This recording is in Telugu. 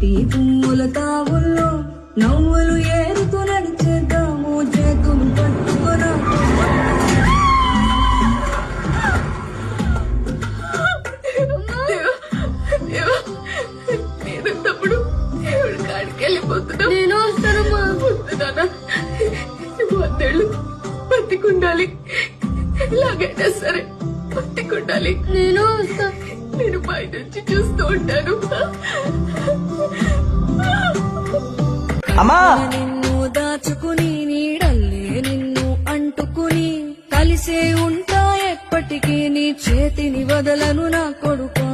ఈ పువ్వుల తావుల్లో నవ్వులు ఏరుతూ నడిచేద్దాము చేతులు పట్టుకురా నేనున్నప్పుడు దేవుడి కాడికి వెళ్ళిపోతున్నా. నేను వస్తానమ్మా. వస్తున్నానా? వందేళ్ళు బతికుండాలి, ఎలాగైనా సరే బతికుండాలి. నేను వస్తా. నేను బయట నుంచి చూస్తూ ఉంటాను. నిన్ను దాచుకుని నీడల్లే నిన్ను అంటుకుని కలిసే ఉంటా ఎప్పటికీ నీ చేతిని వదలను నా కొడుకా.